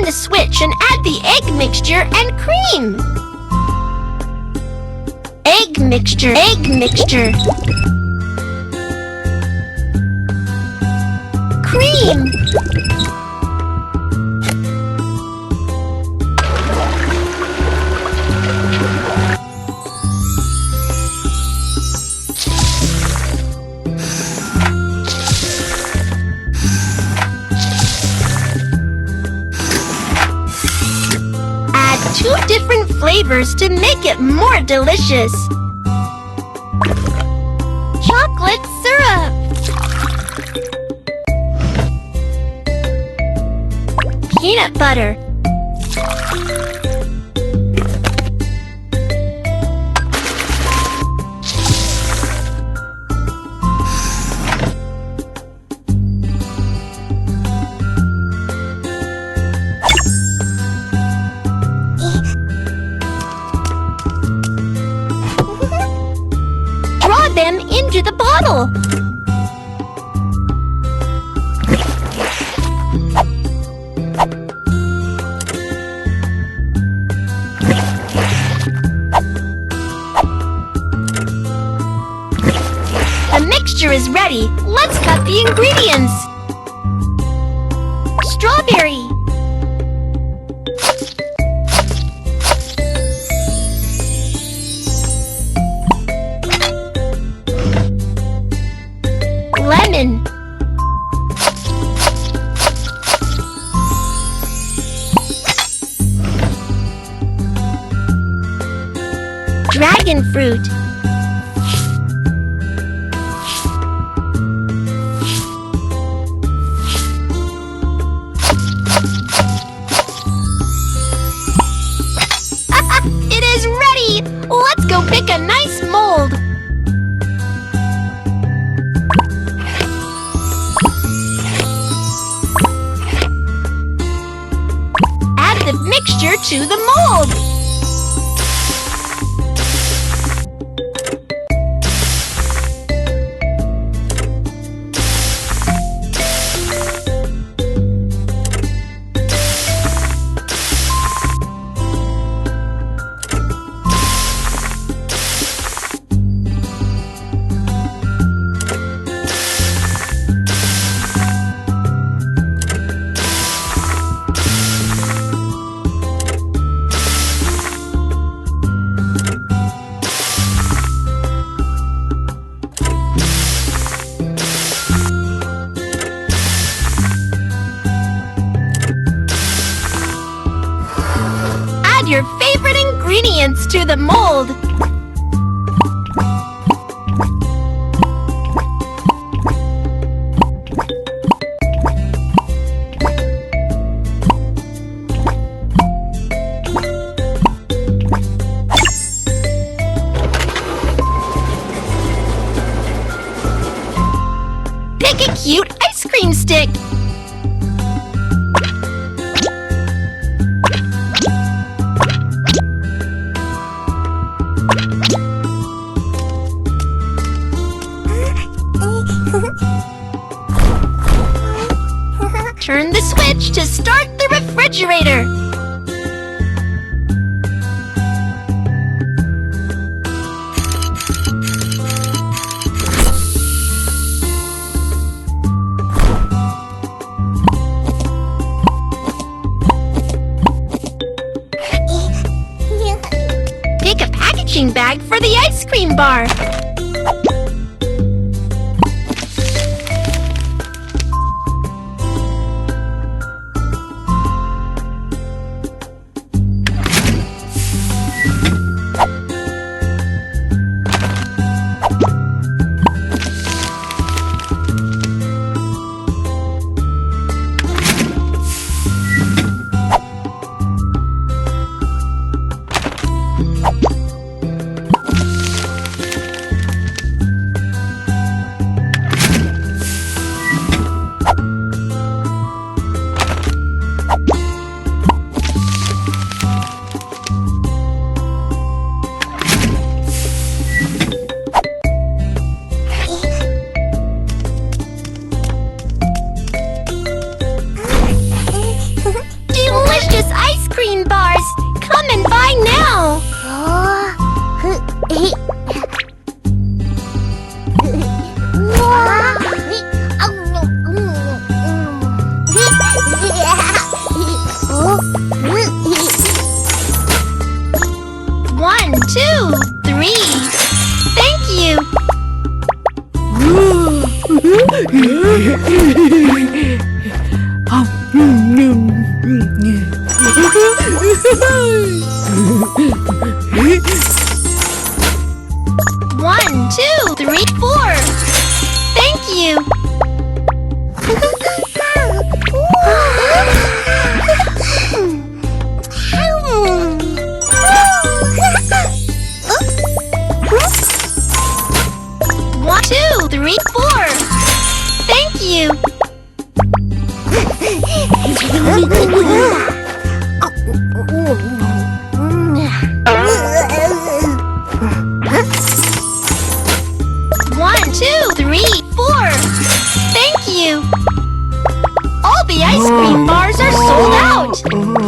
Turn the switch and add the egg mixture and cream. Egg mixture, egg mixture. Cream. Add 2 different flavors to make it more delicious. Chocolate syrup. Peanut butter. Draw them into the bottle. The mixture is ready. Let's cut the ingredients. Strawberry. Lemon. Dragon fruit. It is ready! Let's go pick a nice mold. Add the mixture to the mold. Add your favorite ingredients to the mold. Pick a cute ice cream stick. Turn the switch to start the refrigerator. Pick a packaging bag for the ice cream bar. One, two, three, four. Thank you. One, two, three, four. Thank you. One, two, three, four. Thank you. All the ice cream bars are sold out.